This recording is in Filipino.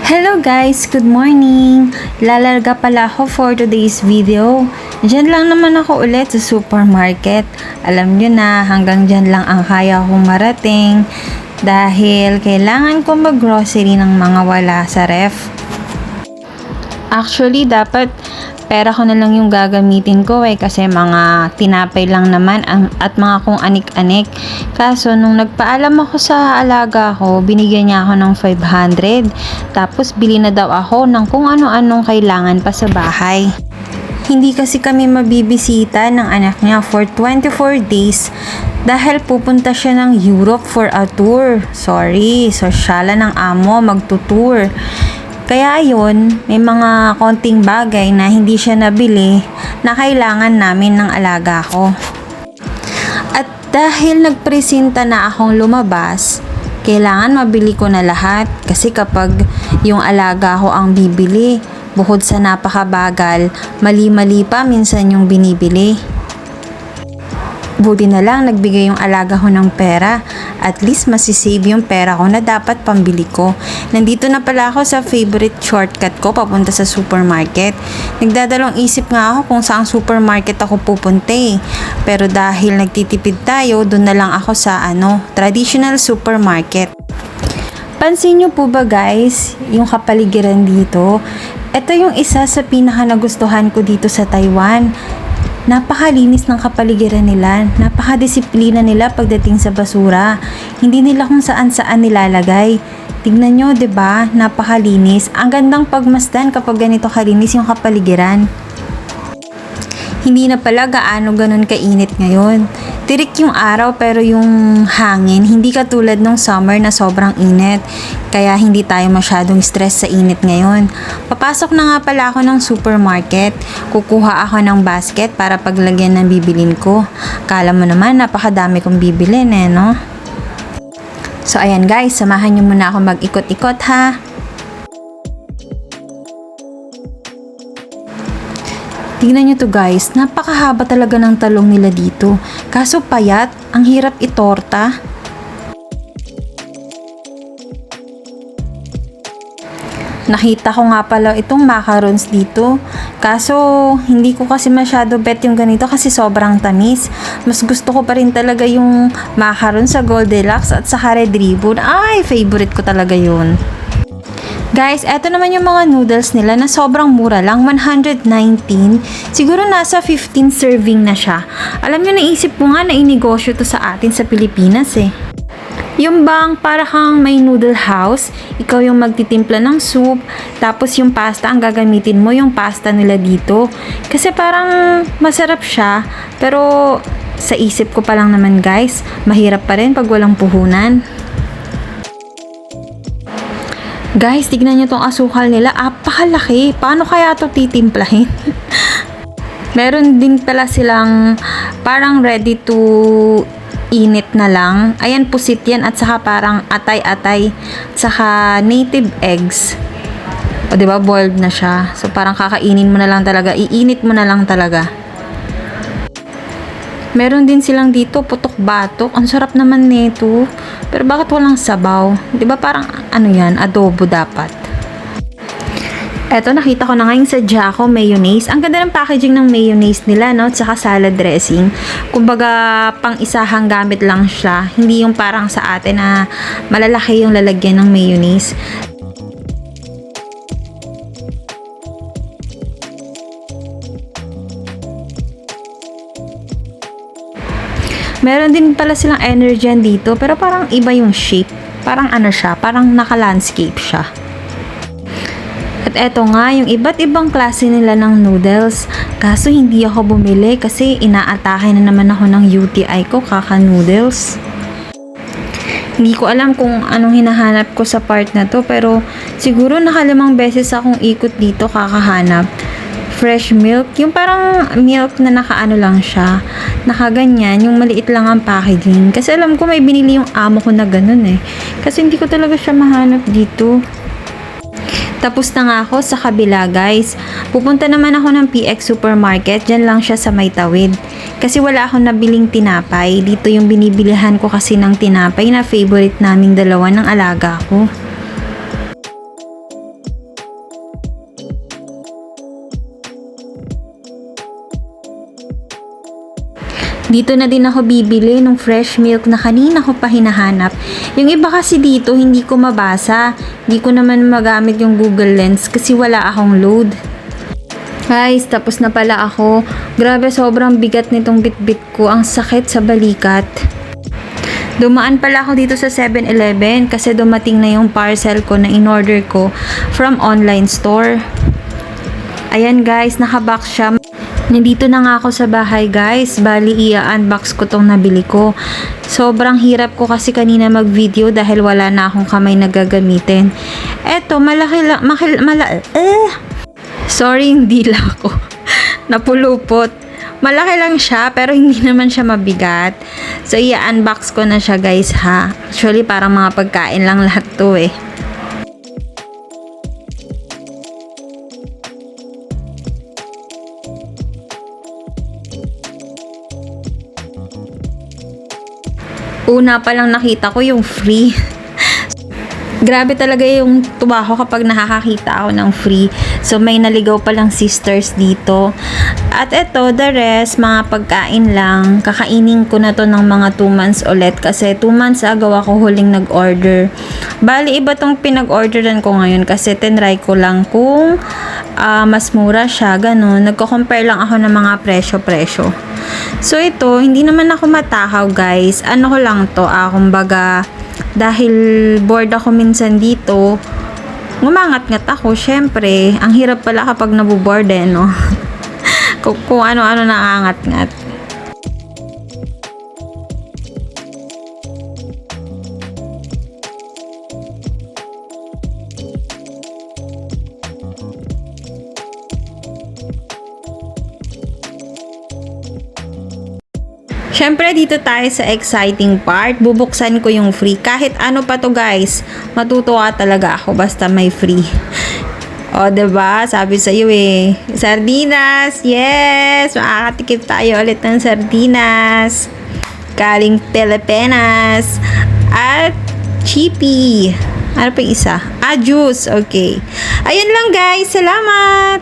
Hello guys! Good morning! Lalarga pala ako for today's video. Diyan lang naman ako ulit sa supermarket. Alam nyo na, hanggang dyan lang ang kaya kong marating dahil kailangan ko mag-grocery ng mga wala sa ref. Actually, dapat pera ko na lang yung gagamitin ko kasi mga tinapay lang naman at mga kung anik-anik. Kaso nung nagpaalam ako sa alaga ko, binigyan niya ako ng 500. Tapos bili na daw ako ng kung ano-anong kailangan pa sa bahay. Hindi kasi kami mabibisita ng anak niya for 24 days dahil pupunta siya ng Europe for a tour. Sorry, sosyala ng amo magtutour. Kaya ayun, may mga konting bagay na hindi siya nabili na kailangan namin ng alaga ko. At dahil nagpresenta na akong lumabas, kailangan mabili ko na lahat kasi kapag yung alaga ko ang bibili, bukod sa napakabagal, mali-mali pa minsan yung binibili. Buti na lang nagbigay yung alaga ko ng pera. At least masisave yung pera ko na dapat pambili ko. Nandito na pala ako sa favorite shortcut ko papunta sa supermarket. Nagdadalawang isip nga ako kung saang supermarket ako pupunta Pero dahil nagtitipid tayo, doon na lang ako sa traditional supermarket. Pansin nyo po ba guys, yung kapaligiran dito? Ito yung isa sa pinaka nagustuhan ko dito sa Taiwan. Napakalinis ng kapaligiran nila, napakadisiplina nila pagdating sa basura. Hindi nila kung saan-saan nilalagay. Tignan nyo, 'di ba? Napakalinis. Ang gandang pagmasdan kapag ganito kalinis yung kapaligiran. Hindi na pala gaano ganun kainit ngayon. Tirik yung araw pero yung hangin hindi katulad nung summer na sobrang init. Kaya hindi tayo masyadong stress sa init ngayon. Papasok na nga pala ako ng supermarket. Kukuha ako ng basket para paglagyan ng bibilin ko. Kala mo naman napakadami kong bibilin no? So ayan guys, samahan nyo muna ako mag-ikot-ikot ha. Tignan nyo to guys, napakahaba talaga ng talong nila dito. Kaso payat, ang hirap itorta. Nakita ko nga pala itong macarons dito. Kaso hindi ko kasi masyado bet yung ganito kasi sobrang tamis. Mas gusto ko pa rin talaga yung macarons sa Goldilocks at sa Red Ribbon. Ay, favorite ko talaga yun. Guys, eto naman yung mga noodles nila na sobrang mura lang, 119. Siguro nasa 15 serving na siya. Alam nyo, naisip ko nga na inegosyo to sa atin sa Pilipinas Yung bang para kang may noodle house, ikaw yung magtitimpla ng soup, tapos yung pasta ang gagamitin mo, yung pasta nila dito. Kasi parang masarap siya, pero sa isip ko pa lang naman guys, mahirap pa rin pag walang puhunan. Guys, tignan nyo tong asukal nila. Apakalaki. Paano kaya to titimplahin? Meron din pala silang parang ready to init na lang. Ayan, pusit yan. At saka parang atay-atay. At saka native eggs. O diba, boiled na siya. So parang kakainin mo na lang talaga. Iinit mo na lang talaga. Meron din silang dito, putok-batok. Ang sarap naman nito. Pero bakit walang sabaw? Diba parang yan, adobo dapat. Eto, nakita ko na ngayon sa Jacko mayonnaise. Ang ganda ng packaging ng mayonnaise nila, no? Tsaka salad dressing. Kumbaga, pang isahang gamit lang siya. Hindi yung parang sa atin na malalaki yung lalagyan ng mayonnaise. Meron din pala silang Energen dito, pero parang iba yung shape. Parang siya, parang naka-landscape siya. At eto nga, yung iba't ibang klase nila ng noodles. Kaso hindi ako bumili kasi inaatake na naman ako ng UTI ko, kaka-noodles. Hindi ko alam kung anong hinahanap ko sa part na to, pero siguro nakalimang beses akong ikot dito kakahanap. Fresh milk, yung parang milk na nakaano lang siya, nakaganyan, yung maliit lang ang packaging. Kasi alam ko may binili yung amo ko na ganun kasi hindi ko talaga siya mahanap dito. Tapos na nga ako sa kabila guys. Pupunta naman ako ng PX Supermarket, dyan lang siya sa may tawid. Kasi wala akong nabiling tinapay. Dito yung binibilihan ko kasi ng tinapay na favorite naming dalawa ng alaga ko. Dito na din ako bibili ng fresh milk na kanina ko pa hinahanap. Yung iba kasi dito hindi ko mabasa. Hindi ko naman magamit yung Google Lens kasi wala akong load. Guys, tapos na pala ako. Grabe, sobrang bigat nitong bitbit ko. Ang sakit sa balikat. Dumaan pala ako dito sa 7-Eleven kasi dumating na yung parcel ko na in-order ko from online store. Ayan guys, nakabox siya. Nandito na nga ako sa bahay guys. Bali, i-unbox ko tong nabili ko. Sobrang hirap ko kasi kanina mag-video dahil wala na akong kamay na gagamitin. Eto, malaki lang, sorry, hindi lang ako. Napulupot. Malaki lang siya pero hindi naman siya mabigat. So, i-unbox ko na siya guys ha. Actually, parang mga pagkain lang lahat to eh. Una pa lang nakita ko yung free. Grabe talaga yung tuwa ko kapag nakakakita ako ng free. So, may naligaw palang sisters dito. At eto, the rest, mga pagkain lang. Kakainin ko na to ng mga 2 months ulit. Kasi 2 months ago ako huling nag-order. Bali, iba tong pinag-orderan ko ngayon. Kasi tinry ko lang kung mas mura siya. Ganun. Nagko-compare lang ako ng mga presyo-presyo. So, ito, hindi naman ako matakaw, guys. Ano ko lang to, kumbaga, dahil bored ako minsan dito, ngumangat-ngat ako. Syempre, ang hirap pala kapag nabuboard no? kung ano-ano naangat-ngat. Syempre, dito tayo sa exciting part. Bubuksan ko yung free. Kahit ano pa to guys, matutuwa talaga ako basta may free. O, diba? Sabi sa iyo eh. Sardinas! Yes! Makakatikip tayo ulit ng sardinas. Galing Pilipinas. At chippy. Ano pa yung isa? Juice. Okay. Ayun lang guys. Salamat!